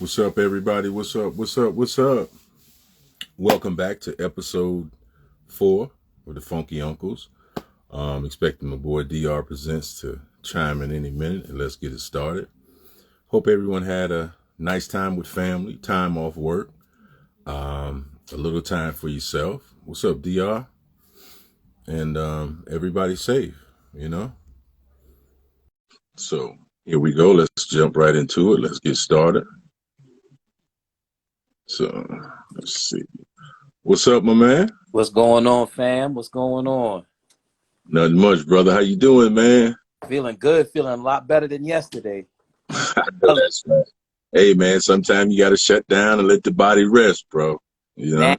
What's up, everybody? What's up? What's up? What's up? Welcome back to episode 4 of the Funky Uncles. Expecting my boy DR Presents to chime in any minute, and let's get it started. Hope everyone had a nice time with family, time off work, a little time for yourself. What's up, DR? And everybody safe. So here we go. Let's jump right into it. Let's get started. So let's see. What's up, my man? What's going on, fam? What's going on? Nothing much, brother. How you doing, man? Feeling good, feeling a lot better than yesterday. I know that's right. Hey, man, sometimes you got to shut down and let the body rest, bro. You know?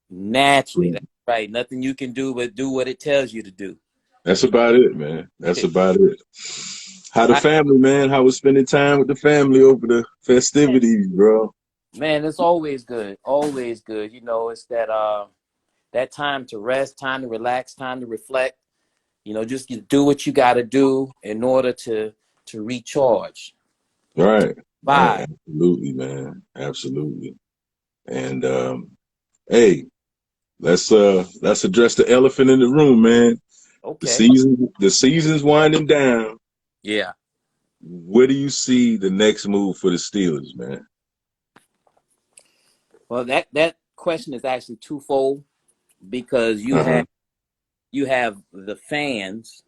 Naturally, that's right. Nothing you can do but do what it tells you to do. That's about it, man. That's about it. How the family, man? How was spending time with the family over the festivities, bro? Man, it's always good. Always good. You know, it's that time to rest, time to relax, time to reflect. You know, just do what you got to do in order to recharge. Right. Bye. Absolutely, man. Absolutely. And hey, let's address the elephant in the room, man. Okay. The season's winding down. Yeah. Where do you see the next move for the Steelers, man? Well, that question is actually twofold because you have the fans,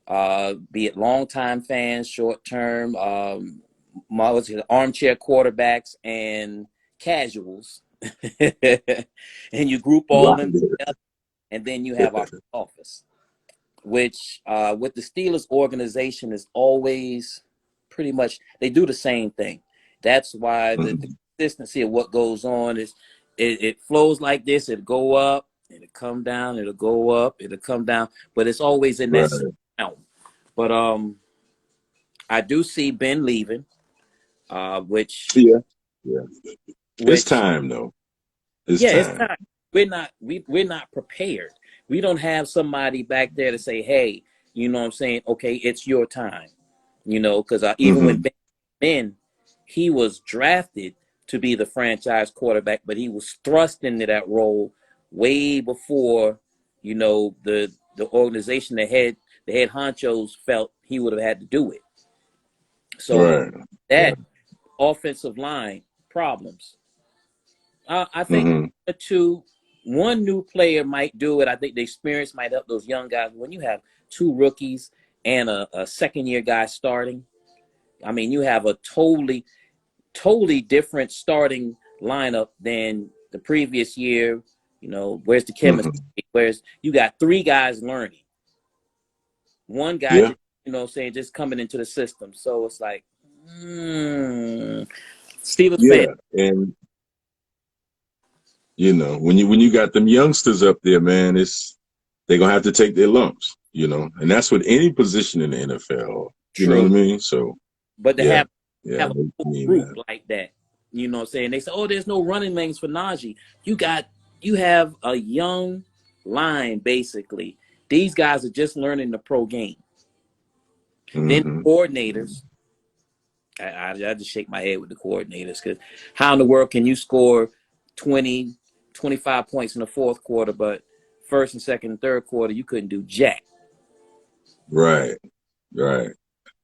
be it longtime fans, short term, armchair quarterbacks, and casuals, and you group all of them together, and then you have our office, which with the Steelers organization is always pretty much they do the same thing. That's why the consistency of what goes on is it flows like this. It'll go up, it'll come down, it'll go up, it'll come down, but it's always in that realm. But I do see Ben leaving, which It's time though. It's time. We're not prepared. We don't have somebody back there to say, hey, you know what I'm saying? Okay, it's your time. You know, because even when Ben, he was drafted to be the franchise quarterback, but he was thrust into that role way before, you know, the organization, the head honchos felt he would have had to do it. So that offensive line problems. I think one new player might do it. I think the experience might help those young guys. When you have two rookies and a second-year guy starting, I mean, you have a totally different starting lineup than the previous year. You know, where's the chemistry? Where's you got three guys learning. One guy, just, you know, saying just coming into the system. So it's like, Steelers fan. And you know, when you got them youngsters up there, man, they're gonna have to take their lumps, you know, and that's with any position in the NFL. You know what I mean? So, but to have a group like that, you know what I'm saying? They say, oh, there's no running lanes for Najee. You have a young line, basically. These guys are just learning the pro game. Then coordinators, I just shake my head with the coordinators because how in the world can you score 20, 25 points in the fourth quarter, but first and second and third quarter, you couldn't do jack. Right.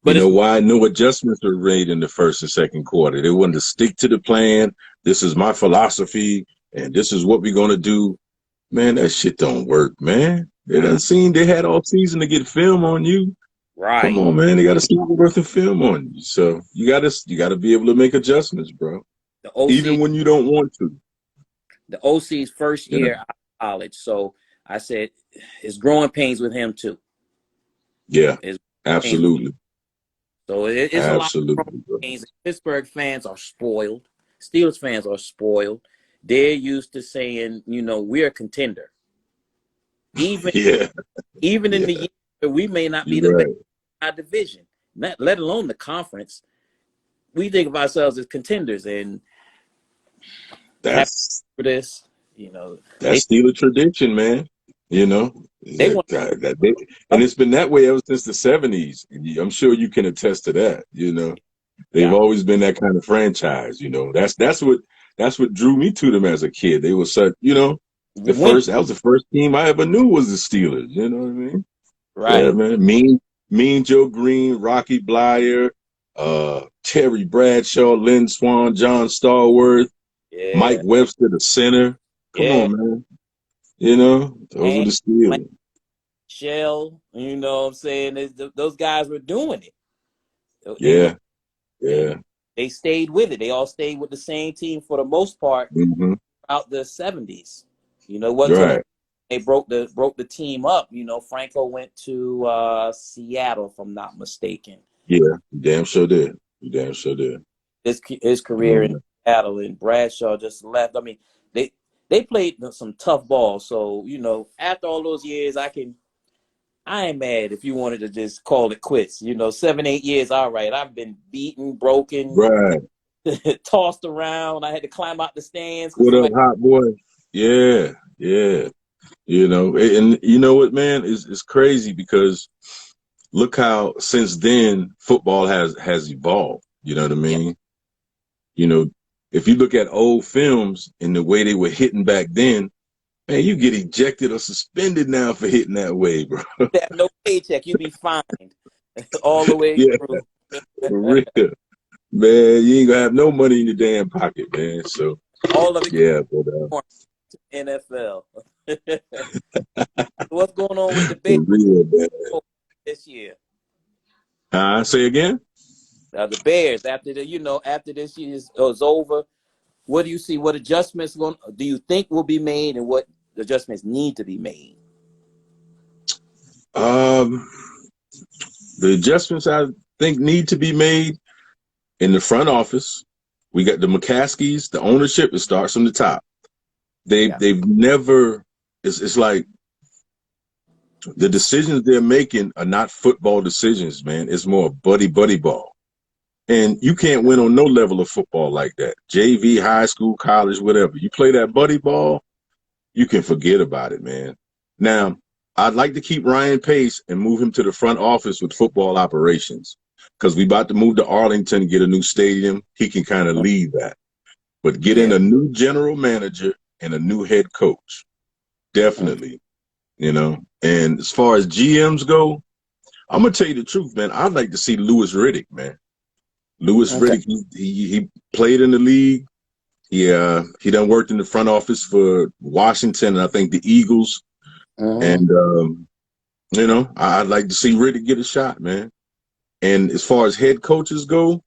But you know why? No adjustments were made in the first and second quarter. They wanted to stick to the plan. This is my philosophy, and this is what we're going to do. Man, that shit don't work, man. They done seen they had all season to get film on you. Right. Come on, man. They got a season worth of film on you. So you gotta be able to make adjustments, bro. The OC, even when you don't want to. The OC's first year out of college. So I said it's growing pains with him too. Yeah, absolutely. So it's a lot of growing pains. Pittsburgh fans are spoiled. Steelers fans are spoiled. They're used to saying, you know, we're a contender. Even in the year we may not be the best in our division, let alone the conference. We think of ourselves as contenders, and that's for this, you know, that's Steeler tradition, man. You know, and it's been that way ever since the 70s. I'm sure you can attest to that. You know, They've Yeah. always been that kind of franchise, you know. That's what drew me to them as a kid. They were such, you know, Win. that was the first team I ever knew was the Steelers. You know what I mean? Yeah, Right. man. Mean Joe Green, Rocky Blyer, Terry Bradshaw, Lynn Swan, John Stallworth, Mike Yeah. Webster, the center. Come Yeah. on, man. You know, those were And the Steelers. Shell, you know what I'm saying? Those guys were doing it. They were Yeah, and yeah. they stayed with it. They all stayed with the same team for the most part Mm-hmm. throughout the 70s. You know, it wasn't until Right. they broke the team up. You know, Franco went to Seattle, if I'm not mistaken. Yeah, you damn sure did. You damn sure did. His career in Um, Seattle, and Bradshaw just left. I mean, they they played some tough ball. So, you know, after all those years, I ain't mad if you wanted to just call it quits. You know, 7, 8 years, all right. I've been beaten, broken, right. tossed around. I had to climb out the stands because What up, somebody. hot boy? Yeah, yeah. You know, and you know what, man? It's crazy because look how since then football has evolved. You know what I Yeah, mean? You know, if you look at old films and the way they were hitting back then, man, you get ejected or suspended now for hitting that way, bro. you have no paycheck. You'd be fined all the way Yeah, through. for real. Man, you ain't gonna have no money in your damn pocket, man. So All of it yeah, but going to NFL. What's going on with the for Bears real, man. this year? Say again? The Bears after this year is over. What do you see? What adjustments do you think will be made, and what adjustments need to be made? Um, the adjustments I think need to be made in the front office. We got the McCaskies, the ownership. It starts from the top. Yeah. They've never. It's like the decisions they're making are not football decisions, man. It's more buddy ball, and you can't win on no level of football like that. JV, high school, college, whatever. You play that buddy ball, you can forget about it, man. Now, I'd like to keep Ryan Pace and move him to the front office with football operations because we about to move to Arlington and get a new stadium. He can kind of lead that. But get in Yeah. a new general manager and a new head coach. Definitely, you know. And as far as GMs go, I'm gonna tell you the truth, man. I'd like to see Louis Riddick, man. Louis Okay. Riddick, he played in the league. He done worked in the front office for Washington and I think the Eagles. Mm-hmm. And you know, I'd like to see Riddick get a shot, man. And as far as head coaches go,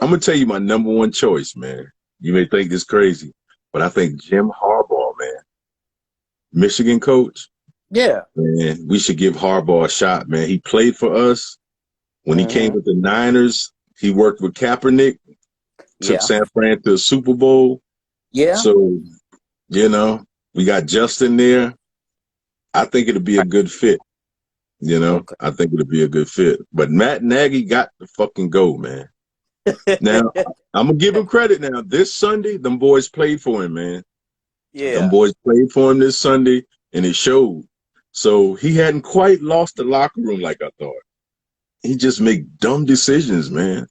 I'm gonna tell you my number one choice, man. You may think this crazy, but I think Jim Harbaugh, man, Michigan coach, Yeah. man, we should give Harbaugh a shot, man. He played for us when he came Mm-hmm. with the Niners. He worked with Kaepernick, took Yeah. San Fran to a Super Bowl. Yeah. So, you know, we got Justin there. I think it'll be a good fit. You know, Okay. I think it'll be a good fit. But Matt Nagy got to fucking go, man. Now, I'm gonna give him credit now. This Sunday, them boys played for him, man. Them Yeah. boys played for him this Sunday, and it showed. So he hadn't quite lost the locker room like I thought. He just make dumb decisions, man.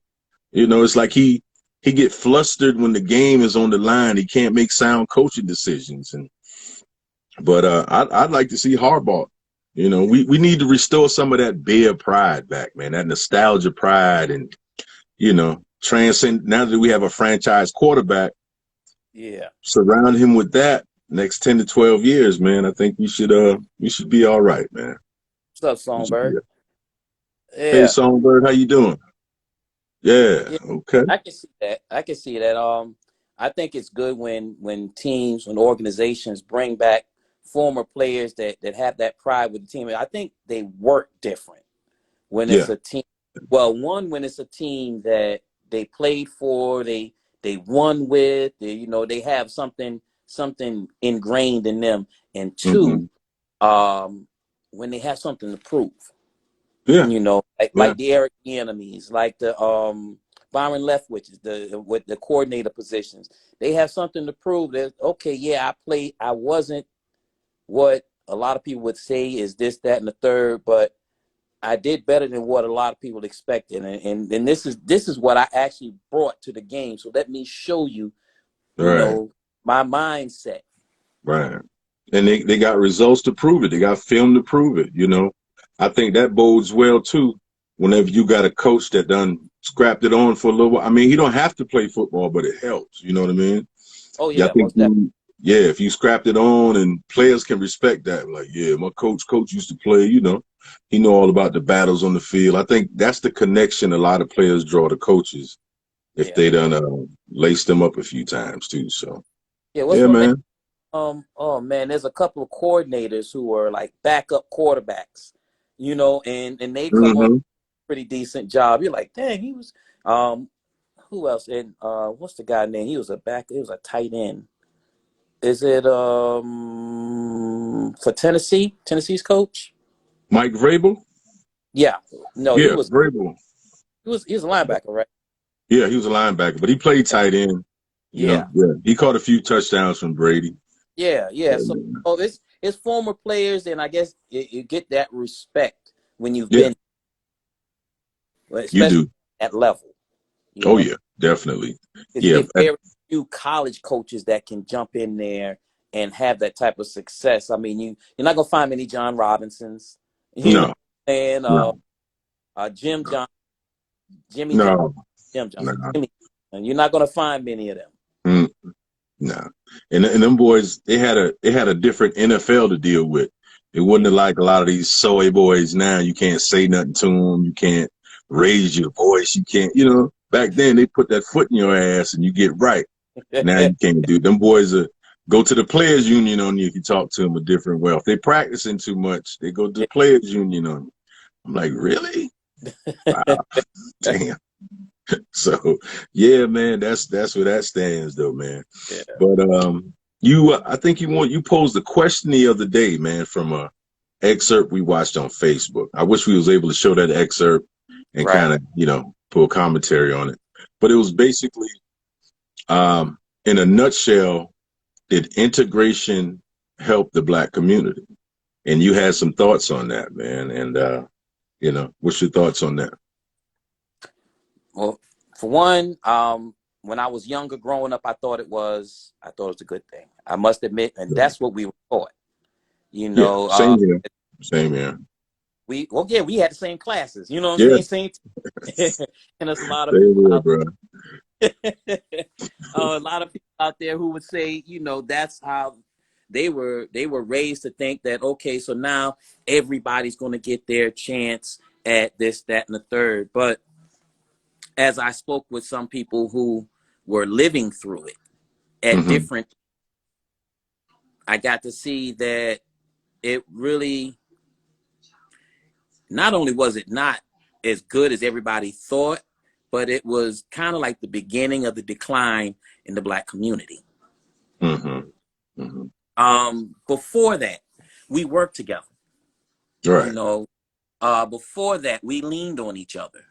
You know, it's like he get flustered when the game is on the line. He can't make sound coaching decisions. But I'd like to see Harbaugh. You know, we need to restore some of that Bear pride back, man. That nostalgia pride, and you know, transcend. Now that we have a franchise quarterback, Yeah. surround him with that. Next 10 to 12 years, man. I think we should be all right, man. What's up, We should be. Songbird? Hey, Yeah. Songbird, how you doing? Yeah, Yeah. okay. I can see that. I can see that. I think it's good when teams, when organizations bring back former players that have that pride with the team. I think they work different when it's Yeah, a team. Well, one, when it's a team that they played for, they won with, they have something ingrained in them. And two, hmm, when they have something to prove. yeah, You know, yeah, like the Eric Enemies, like the Byron Leftwich, with the coordinator positions. They have something to prove that, okay, yeah, I wasn't what a lot of people would say is this, that, and the third, but I did better than what a lot of people expected, and this is what I actually brought to the game. So let me show you, Right. my mindset. Right. And they got results to prove it. They got film to prove it, you know. I think that bodes well too. Whenever you got a coach that done scrapped it on for a little while. I mean, he don't have to play football, but it helps. You know what I mean? Oh Yeah, I yeah, think most definitely. yeah, if you scrapped it on and players can respect that, like, yeah, my coach used to play, you know, he know all about the battles on the field. I think that's the connection a lot of players draw to coaches if Yeah, they done laced them up a few times too. So yeah. What's yeah, my name? man. Oh man, there's a couple of coordinators who are like backup quarterbacks, and they come on Hmm. pretty decent job. You're like, dang, he was. Who else? And what's the guy name? He was a tight end. Is it for Tennessee? Tennessee's coach? Mike Vrabel? Yeah. No, he Yeah, was Vrabel. he was a linebacker, right? Yeah, he was a linebacker, but he played tight end. You Yeah. know, yeah, he caught a few touchdowns from Brady. Yeah, yeah. So it's former players, and I guess you get that respect when you've Yeah, been, you especially do. at level. You Oh know, yeah, definitely. because you Yeah, get very few college coaches that can jump in there and have that type of success. I mean, you're not gonna find many John Robinsons. You know, no, and no, Jim John, Jimmy John, no, Jim Johnson, no. Jimmy, and you're not gonna find many of them. Mm, no. And them boys, they had a different NFL to deal with. It Yeah. wasn't like a lot of these soy boys now. You can't say nothing to them. You can't raise your voice. You can't, you know. Back then, they put that foot in your ass and you get right. Now you can't do. Them boys go to the players union on you if you talk to them a different way. If they practicing too much, they go to the players union on you. I'm like, really? Wow, damn. So yeah, man, that's where that stands though, man. Yeah. But I think you posed a question the other day, man, from a excerpt we watched on Facebook. I wish we was able to show that excerpt and Right. kind of put a commentary on it. But it was basically in a nutshell, did integration help the black community? And you had some thoughts on that, man. And what's your thoughts on that? Well, for one, when I was younger, growing up, I thought it was a good thing. I must admit, and that's what we were taught. You Yeah, know, same here. Same here. we had the same classes. You know what Yeah, I'm saying? Same, and there's a lot of same people here, out, bro. a lot of people out there who would say, that's how they were raised to think that okay, so now everybody's going to get their chance at this, that, and the third. But as I spoke with some people who were living through it at Hmm. different, I got to see that it really, not only was it not as good as everybody thought, but it was kind of like the beginning of the decline in the black community. Hmm. Hmm. Before that, we worked together. You Right. know, before that, we leaned on each other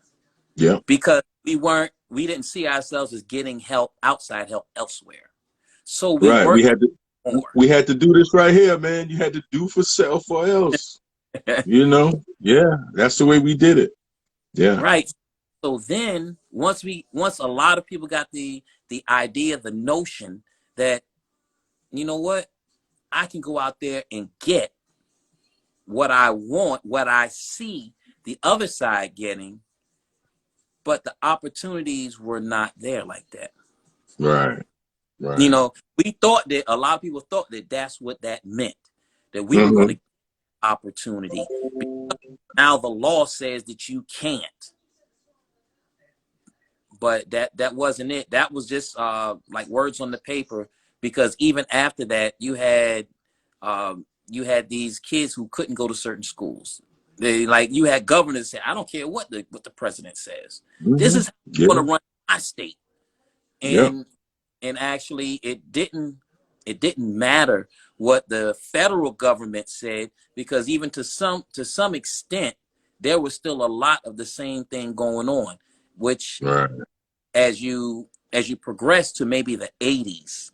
Yeah. because we didn't see ourselves as getting help, outside help elsewhere. So we Right. worked more. We had to do this right here, man. You had to do for self or else. Yeah, that's the way we did it. Yeah. Right. So then once a lot of people got the idea, the notion that, you know what, I can go out there and get what I want, what I see the other side getting, but the opportunities were not there like that. Right. Right. We thought that a lot of people thought that that's what that meant, that we were going Hmm. to get opportunity. Now the law says that you can't. But that wasn't it. That was just like words on the paper, because even after that, you had these kids who couldn't go to certain schools. You had governors say, I don't care what the president says. This Hmm. is how I'm Yeah. going to run my state. Yeah. And actually it didn't matter what the federal government said, because even to some extent there was still a lot of the same thing going on, which Right. as you progress to maybe the 80s,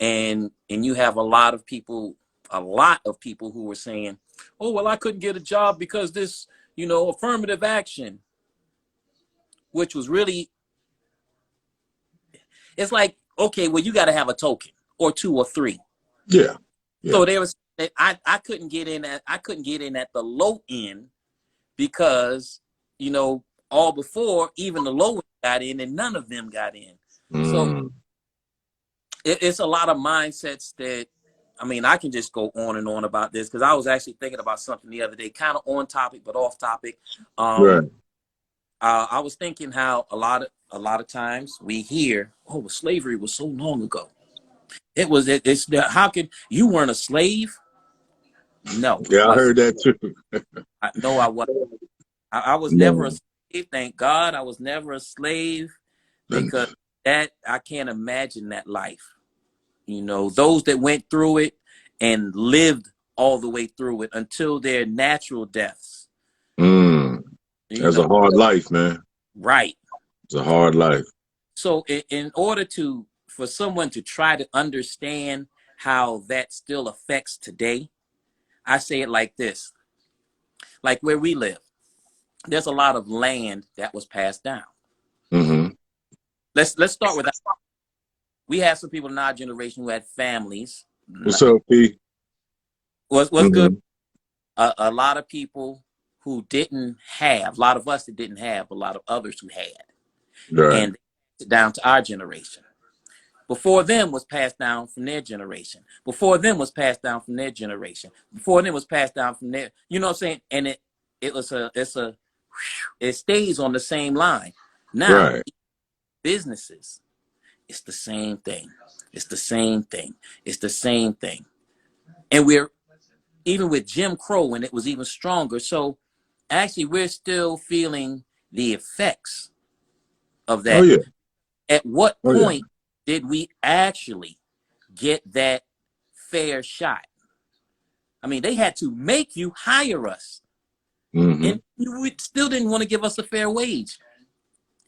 and you have a lot of people who were saying, oh well, I couldn't get a job because this you know, affirmative action, which was really, it's like, okay, well, you got to have a token or two or three. Yeah. So there was, I couldn't get in at the low end because, you know, all before even the low end got in and none of them got in. So it's a lot of mindsets that, I mean, I can just go on and on about this because I was actually thinking about something the other day, kind of on topic, but off topic. Right. I was thinking how a lot of times we hear, oh, well, slavery was so long ago. How could you weren't a slave? No. Yeah, I heard that too. No, I wasn't. I was never a slave. Thank God I was never a slave, because that I can't imagine that life. You know, those that went through it and lived all the way through it until their natural deaths. That's a hard life, man. Right. It's a hard life. So in order for someone to try to understand how that still affects today, I say it like this. Like where we live, there's a lot of land that was passed down. Let's start with that. We have some people in our generation who had families. What's up, P? What's good? A lot of people who didn't have, a lot of us that didn't have, a lot of others who had. Right. And down to our generation. Before them was passed down from their generation. Before them was passed down from their generation. Before them was passed down from their, you know what I'm saying? And it stays on the same line. Now, businesses, it's the same thing. It's the same thing. It's the same thing. And we're, even with Jim Crow, and it was even stronger. So actually, we're still feeling the effects of that. Oh, yeah. At what point did we actually get that fair shot? I mean, they had to make you hire us. And you still didn't want to give us a fair wage.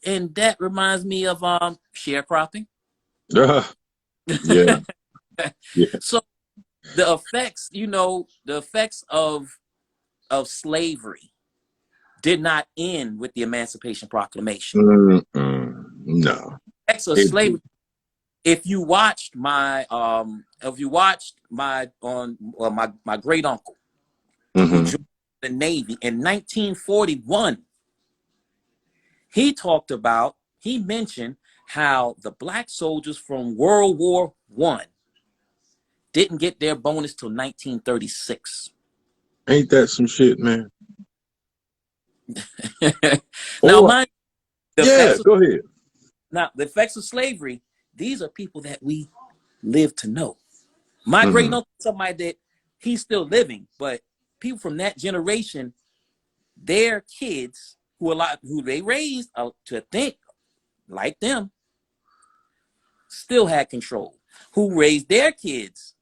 And that reminds me of sharecropping. Yeah. So the effects, you know, the effects of slavery did not end with the Emancipation Proclamation. No. Effects of slavery. If you watched my my great uncle who joined the Navy in 1941, he mentioned how the black soldiers from World War I didn't get their bonus till 1936. Ain't that some shit, man? Now, go ahead. Now, the effects of slavery, these are people that we live to know. My great uncle, somebody that he's still living, but people from that generation, their kids who they raised to think like them, still had control. Who raised their kids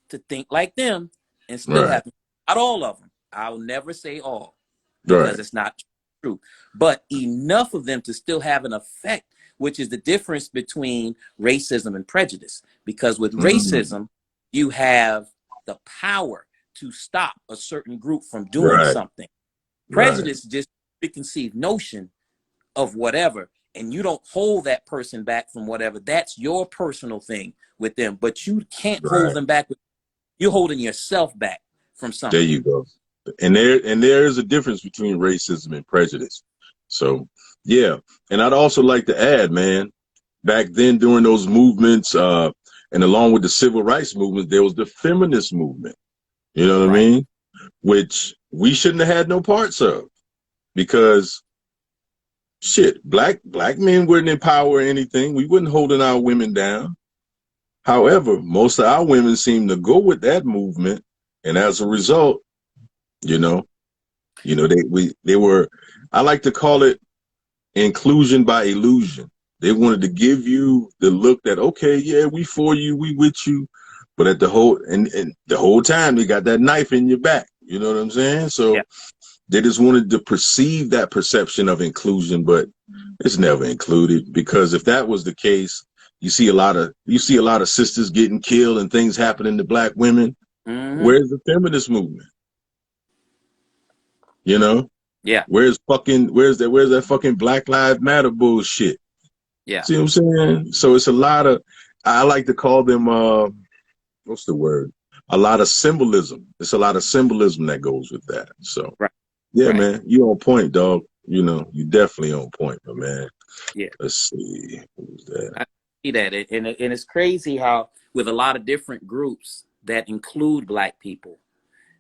to think like them and still have control. Not all of them. I'll never say all, because it's not true. But enough of them to still have an effect, which is the difference between racism and prejudice. Because with racism, you have the power to stop a certain group from doing something. Prejudice is just a preconceived notion of whatever, and you don't hold that person back from whatever. That's your personal thing with them, but you can't hold them back. You're holding yourself back from something. There you go. And there is a difference between racism and prejudice. So, yeah. And I'd also like to add, man, back then during those movements, and along with the civil rights movement, there was the feminist movement. You know what I mean? Which we shouldn't have had no parts of, because shit, black men wouldn't empower anything. We wouldn't holding our women down. However, most of our women seem to go with that movement, and as a result, they were, I like to call it inclusion by illusion. They wanted to give you the look that, okay, yeah, we for you, we with you, but at the whole time they got that knife in your back. You know what I'm saying? So they just wanted to perceive that perception of inclusion, but it's never included, because if that was the case, you see a lot of sisters getting killed and things happening to black women. Where's the feminist movement? You know? Yeah. Where's that fucking Black Lives Matter bullshit? Yeah. See what I'm saying? So it's a lot of, I like to call them, what's the word? A lot of symbolism. It's a lot of symbolism that goes with that. So Right. yeah, Right. man, you on point, dog. You know, you definitely on point, my man. Yeah. Let's see. Who's that? I see that. And it's crazy how with a lot of different groups that include Black people,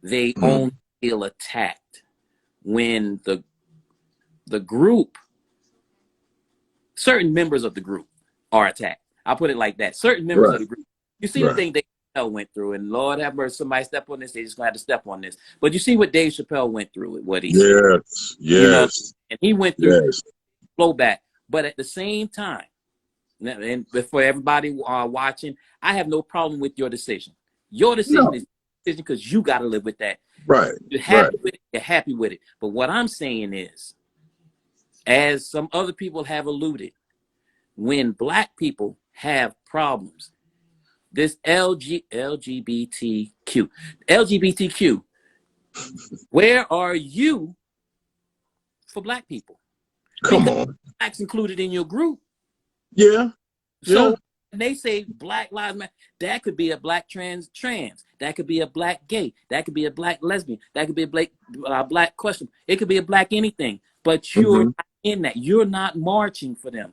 they only Mm, feel attacked when the group, certain members of the group are attacked. I'll put it like that. Certain members of right, the group. You see the right. thing Dave Chappelle went through, and Lord have mercy, somebody step on this, they just gonna have to step on this. But you see what Dave Chappelle went through with what he said. Yes, You know, yes, and he went through yes. blowback. But at the same time, and for everybody watching, I have no problem with your decision. Your decision No, is decision because you got to live with that. right, You're right. happy with it. You're happy with it. But what I'm saying is, as some other people have alluded, when Black people have problems, this LGBTQ, where are you for Black people? Come Because on. Blacks included in your group. Yeah, yeah. So when they say Black Lives Matter, that could be a Black trans, that could be a Black gay, that could be a Black lesbian, that could be a Black question. It could be a Black anything, but you're Hmm. not in that. You're not marching for them.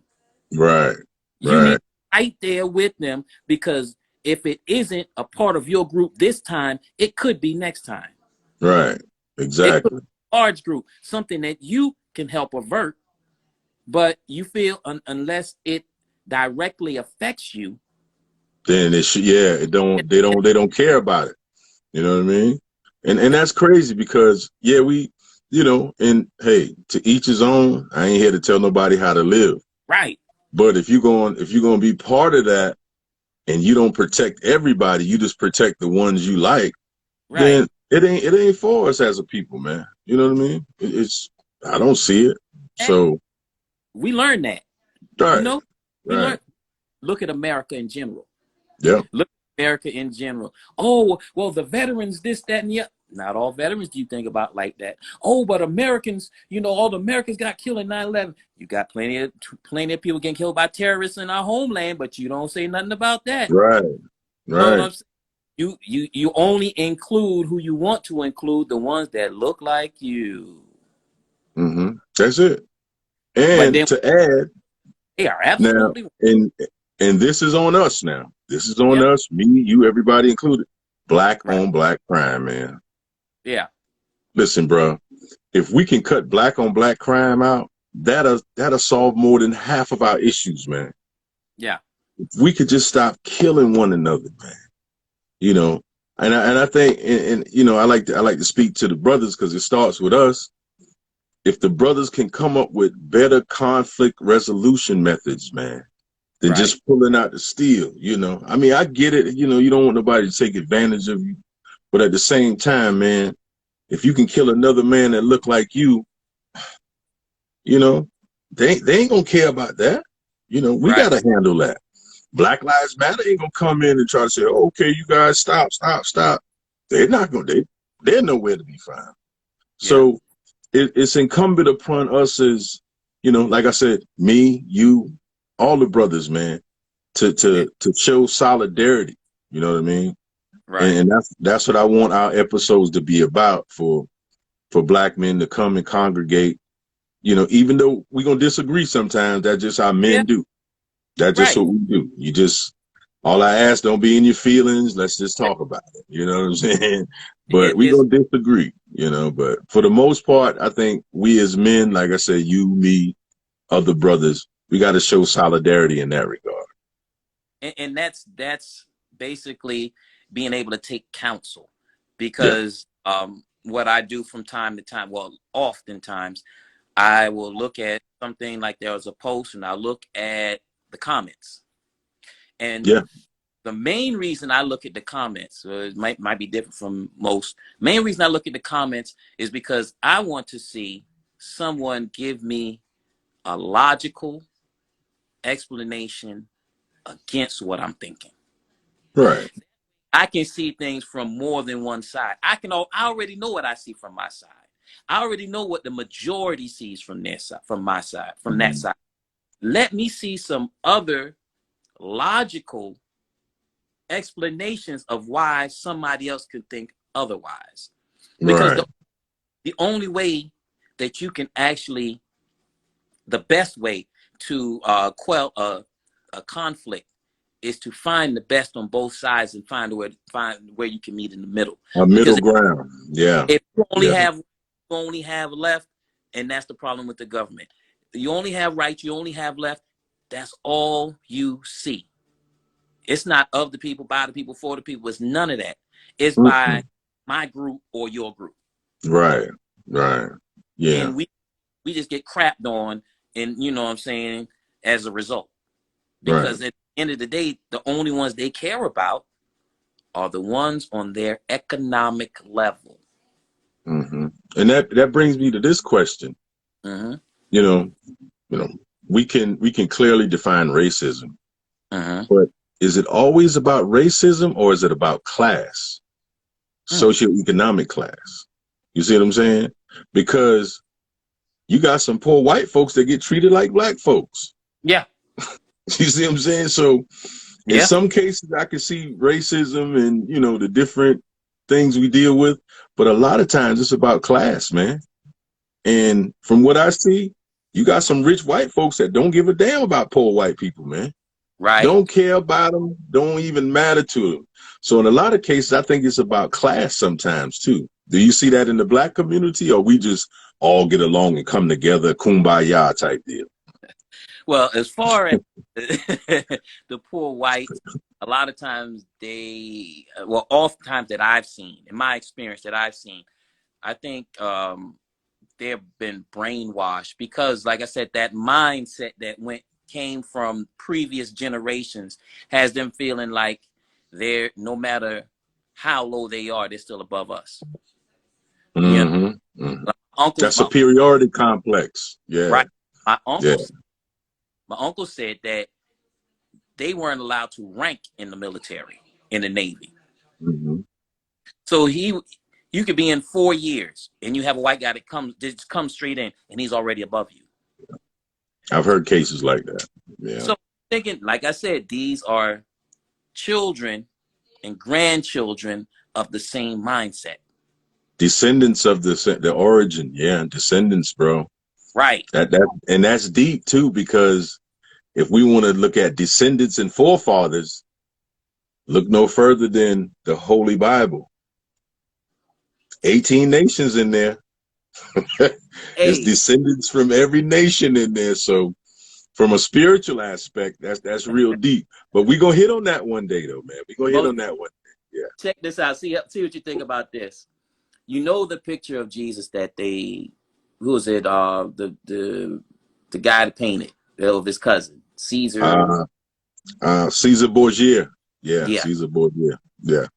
Right, You need right, to be right there with them because if it isn't a part of your group this time, it could be next time. right. It could Exactly. be a large group, something that you can help avert, but you feel unless it directly affects you. Then it should, yeah, they don't care about it. You know what I mean? And that's crazy because yeah, and hey, to each his own. I ain't here to tell nobody how to live. Right, But if you're going to be part of that and you don't protect everybody, you just protect the ones you like, right. then it ain't for us as a people, man. You know what I mean? It's I don't see it. So, We learned that. You right, know, we right. learned. Look at America in general. Yep. Look at America in general. Oh, well, the veterans, this, that, and the other. Not all veterans do you think about like that. Oh, but Americans, all the Americans got killed in 9/11. You got plenty of people getting killed by terrorists in our homeland, but you don't say nothing about that. Right, You know what right. I'm saying? You only include who you want to include, the ones that look like you. That's it. But And then to add, they are now, absolutely and this is on us now. This is on yeah, us, me, you, everybody included. Black right. on black crime, man. Yeah, Listen, bro, if we can cut black on black crime out, that'll solve more than half of our issues, man. yeah, If we could just stop killing one another, man. You know, and I think, I like to speak to the brothers because it starts with us. If the brothers can come up with better conflict resolution methods, man, than right. just pulling out the steel. I mean, I get it. You don't want nobody to take advantage of you, but at the same time, man, if you can kill another man that look like you know, they ain't gonna care about that. We Right. gotta handle that. Black Lives Matter ain't gonna come in and try to say, oh, okay, you guys stop, stop, stop. They're not gonna. They're nowhere to be found. Yeah. So it's incumbent upon us as, like I said, me, you, all the brothers, man, to Yeah. to to show solidarity. You know what I mean? And, Right. and that's what I want our episodes to be about for black men to come and congregate. Even though we're gonna disagree sometimes, that's just how Yeah. men do. That's just Right. what we do. All I ask, don't be in your feelings. Let's just talk about it. You know what I'm saying? But It we is. gonna disagree. But for the most part, I think we as men, like I said, you, me, other brothers, we got to show solidarity in that regard. And that's basically being able to take counsel Yeah. because what I do from time to time, well, oftentimes I will look at something like there was a post and I'll look at the comments. And Yeah. the main reason I look at the comments, it might be different from most. Main reason I look at the comments is because I want to see someone give me a logical explanation against what I'm thinking. Right. I can see things from more than one side. I already know what I see from my side. I already know what the majority sees from their side, from my side, from that side. Let me see some other logical explanations of why somebody else could think otherwise. Because the only way that you can actually, the best way to quell a conflict is to find the best on both sides and find where you can meet in the middle. A middle ground. Yeah. If you only have left, and that's the problem with the government. You only have right, you only have left. That's all you see. It's not of the people, by the people, for the people. It's none of that. It's by my group or your group. Right. Yeah. And we just get crapped on, and you know what I'm saying, as a result. Because at the end of the day, the only ones they care about are the ones on their economic level. And that brings me to this question. You know, we can clearly define racism, but is it always about racism, or is it about class, socioeconomic class? You see what I'm saying? Because you got some poor white folks that get treated like black folks. Yeah. You see what I'm saying? So in some cases I can see racism and, the different things we deal with, but a lot of times it's about class, man. And from what I see, you got some rich white folks that don't give a damn about poor white people, man. Right. Don't care about them. Don't even matter to them. So in a lot of cases, I think it's about class sometimes too. Do you see that in the black community, or we just all get along and come together, kumbaya type deal? Well, as far as the poor whites, a lot of times oftentimes that I've seen, in my experience that I've seen, I think they've been brainwashed because, like I said, that mindset that came from previous generations has them feeling like they're, no matter how low they are, they're still above us. That superiority complex. Yeah. Right. My uncle said that they weren't allowed to rank in the military, in the Navy. So you could be in 4 years and you have a white guy that comes straight in and he's already above you. I've heard cases like that. Yeah. So thinking, like I said, these are children and grandchildren of the same mindset. Descendants of the origin. Yeah. Descendants, bro. Right. And that's deep too, because if we want to look at descendants and forefathers, look no further than the Holy Bible. 18 nations in there. There's descendants from every nation in there. So from a spiritual aspect, that's real deep. But we're going to hit on that one day, though, man. We're going to hit on that one day. Yeah. Check this out. See what you think about this. You know the picture of Jesus that who was it? The guy that painted of his cousin, Caesar. Caesar Borgia. Yeah, Caesar Borgia. Yeah.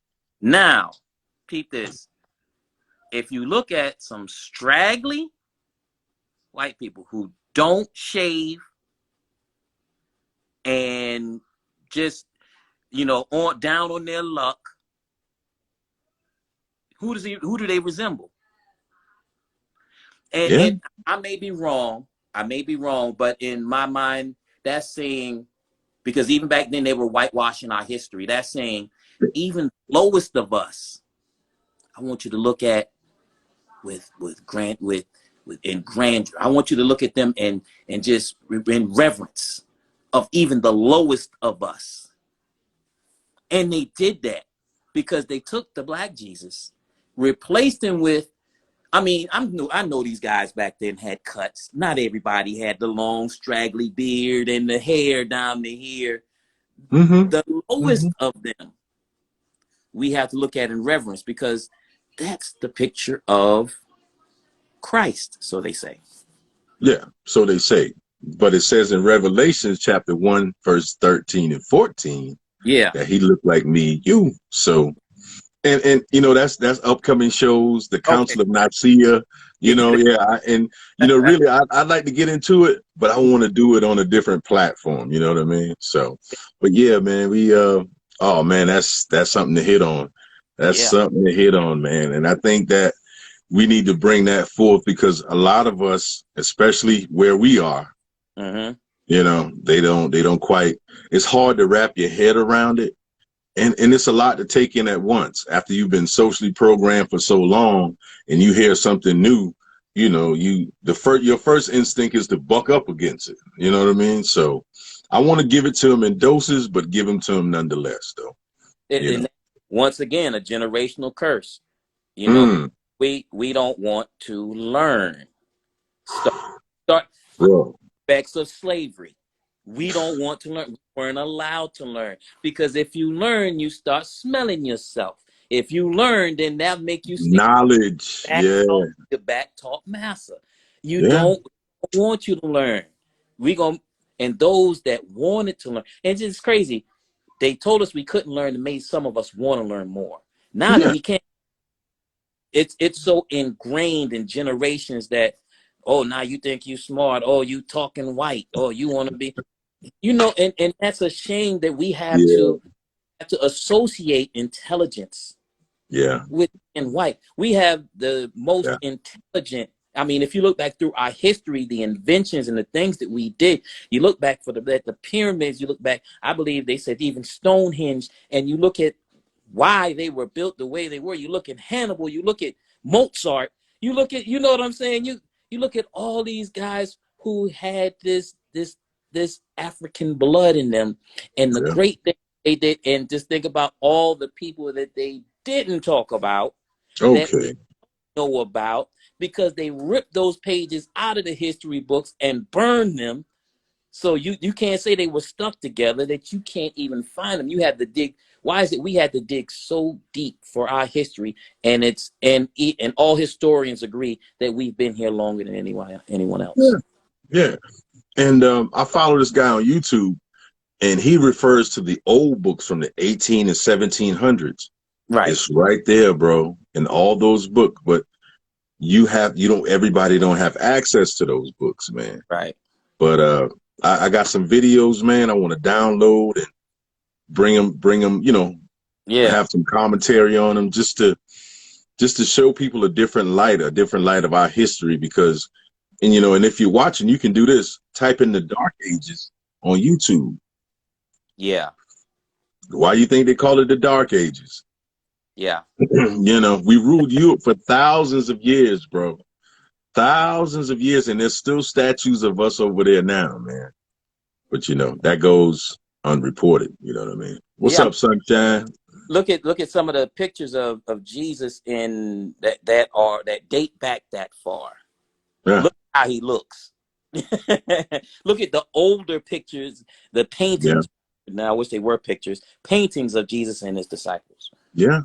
Now, peep this. If you look at some straggly white people who don't shave and just, down on their luck, who do they resemble? And I may be wrong, but in my mind, that's saying, because even back then they were whitewashing our history, that's saying even the lowest of us, I want you to look at in grandeur. I want you to look at them and just in reverence of even the lowest of us. And they did that because they took the black Jesus, replaced him with, I know these guys back then had cuts. Not everybody had the long straggly beard and the hair down to here. The lowest of them, we have to look at in reverence, because that's the picture of Christ, so they say. Yeah, so they say. But it says in Revelation chapter 1, verse 13 and 14, that he looked like me, you. So, and that's upcoming shows, the Council of Nicaea, really, I'd like to get into it, but I want to do it on a different platform, you know what I mean? So, but yeah, man, that's something to hit on. That's something to hit on, man. And I think that, we need to bring that forth, because a lot of us, especially where we are, you know, they don't quite, it's hard to wrap your head around it. And it's a lot to take in at once after you've been socially programmed for so long, and you hear something new, you know, your first instinct is to buck up against it. You know what I mean? So I want to give it to them in doses, but give them to them nonetheless, though. And once again, a generational curse. You know, we don't want to learn. Start effects of slavery. We don't want to learn. We weren't allowed to learn, because if you learn, you start smelling yourself. If you learn, then that make you knowledge. The back talk massa. You don't want you to learn. And those that wanted to learn, and it's crazy. They told us we couldn't learn and made some of us want to learn more. Now that we can't, it's so ingrained in generations that, oh, now you think you smart. Oh, you talking white. Oh, you want to be, you know, and that's a shame that we have to associate intelligence with and white. We have the most intelligent. I mean, if you look back through our history, the inventions and the things that we did, you look back for the pyramids, you look back, I believe they said even Stonehenge, and you look at why they were built the way they were. You look at Hannibal, you look at Mozart, you look at, you know what I'm saying? You look at all these guys who had this African blood in them, and the great thing they did, and just think about all the people that they didn't talk about, that we know about, because they ripped those pages out of the history books and burned them. So you can't say they were stuck together, that you can't even find them. You had to dig. Why is it we had to dig so deep for our history? And all historians agree that we've been here longer than anyone else. Yeah. And I follow this guy on YouTube, and he refers to the old books from the 18 and 1700s. Right. It's right there, bro, in all those books. But everybody don't have access to those books, man. Right. But I got some videos, man, I want to download and bring them, you know, have some commentary on them, just to show people a different light of our history. Because, and you know, and if you're watching, you can do this, type in the Dark Ages on YouTube. Yeah. Why you think they call it the Dark Ages? Yeah. You know, we ruled Europe for thousands of years, bro. Thousands of years, and there's still statues of us over there now, man. But you know, that goes unreported. You know what I mean? What's up, Sunshine? Look at some of the pictures of Jesus in that date back that far. Yeah. Look how he looks. Look at the older pictures, the paintings. Yeah. Now I wish they were pictures, paintings of Jesus and his disciples. Yeah.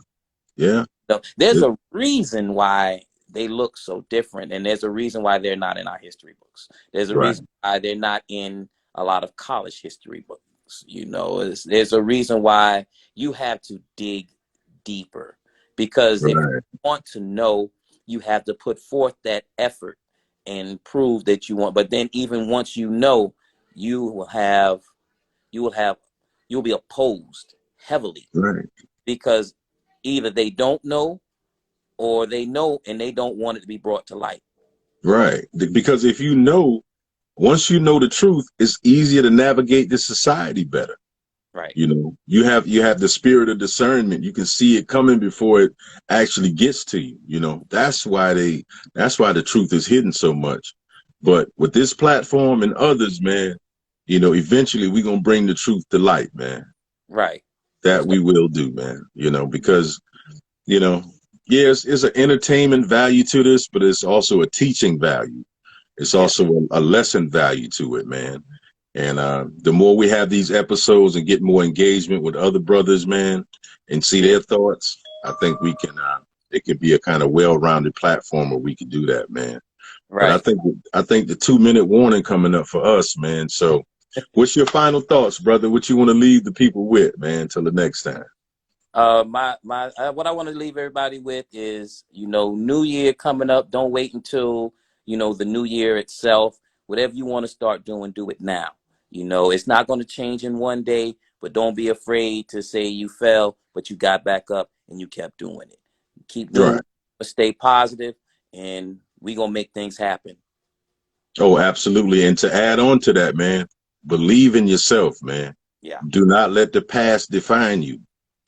Yeah. So there's a reason why they look so different, and there's a reason why they're not in our history books. There's a reason why they're not in a lot of college history books. You know, there's a reason why you have to dig deeper, because if you want to know, you have to put forth that effort and prove that you want. But then even once you know, you'll be opposed heavily, because either they don't know, or they know and they don't want it to be brought to light. Right. Because if you know, once you know the truth, it's easier to navigate this society better. Right. You know, you have the spirit of discernment. You can see it coming before it actually gets to you. You know, that's why the truth is hidden so much. But with this platform and others, man, you know, eventually we're going to bring the truth to light, man. Right. That we will do, man. You know, because, you know, yes, it's an entertainment value to this, but it's also a teaching value. It's also a lesson value to it, man. And the more we have these episodes and get more engagement with other brothers, man, and see their thoughts, I think we can, it could be a kind of well-rounded platform where we can do that, man. Right. But I think the 2-minute warning coming up for us, man. So what's your final thoughts, brother? What you want to leave the people with, man, till the next time? What I want to leave everybody with is, you know, New Year coming up. Don't wait until, you know, the new year itself. Whatever you want to start doing, do it now. You know, it's not going to change in one day, but don't be afraid to say you fell, but you got back up and you kept doing it. Keep doing it. Stay positive. and we gonna make things happen. Oh, absolutely. And to add on to that, man, believe in yourself, man. Yeah. Do not let the past define you.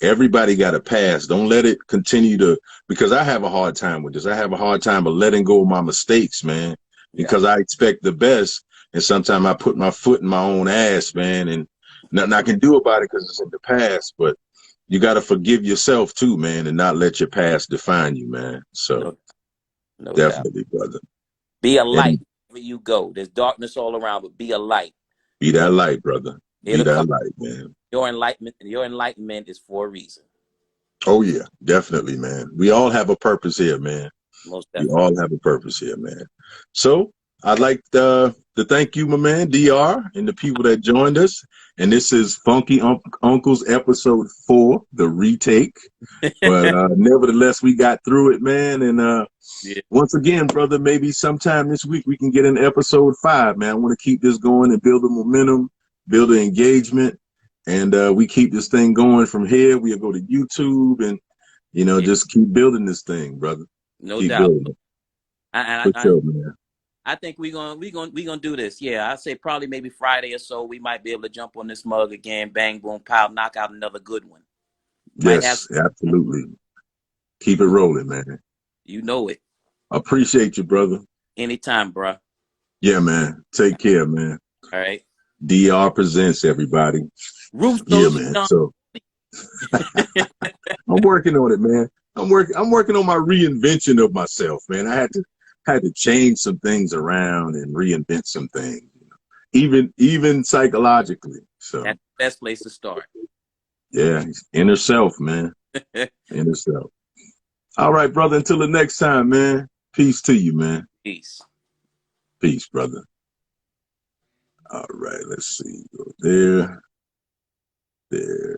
Everybody got a past. Don't let it continue to, because I have a hard time with this. I have a hard time of letting go of my mistakes, man, because I expect the best. And sometimes I put my foot in my own ass, man, and nothing I can do about it because it's in the past. But you got to forgive yourself too, man, and not let your past define you, man. So no definitely, doubt. brother. Be a light And wherever you go. There's darkness all around, but be a light. be that light, brother. Be It'll that come. light, man. Your enlightenment is for a reason. Oh, yeah, definitely, man. We all have a purpose here, man. Most We definitely. all have a purpose here, man. So I'd like to thank you, my man, DR, and the people that joined us. And this is Funky Uncles episode 4, the retake. But nevertheless, we got through it, man. And Yeah. once again, brother, maybe sometime this week we can get an episode 5, man. I want to keep this going and build the momentum, build the engagement. And we keep this thing going from here. We'll go to YouTube and, just keep building this thing, brother. No Keep doubt. building it. For sure, man. I think we're gonna do this. Yeah, I'd say probably maybe Friday or so we might be able to jump on this mug again, bang, boom, pow, knock out another good one. Might have Yes, absolutely. Keep it rolling, man. You know it. Appreciate you, brother. Anytime, bro. Yeah, man. Take care, man. All right. DR presents, everybody. Roof Yeah, man. So I'm working on it, man. I'm working on my reinvention of myself, man. I had to change some things around and reinvent some things, even psychologically. So that's the best place to start. Yeah, inner self, man. Inner self. All right, brother. Until the next time, man. Peace to you, man. Peace. Peace, brother. All right, let's see. Go there. There.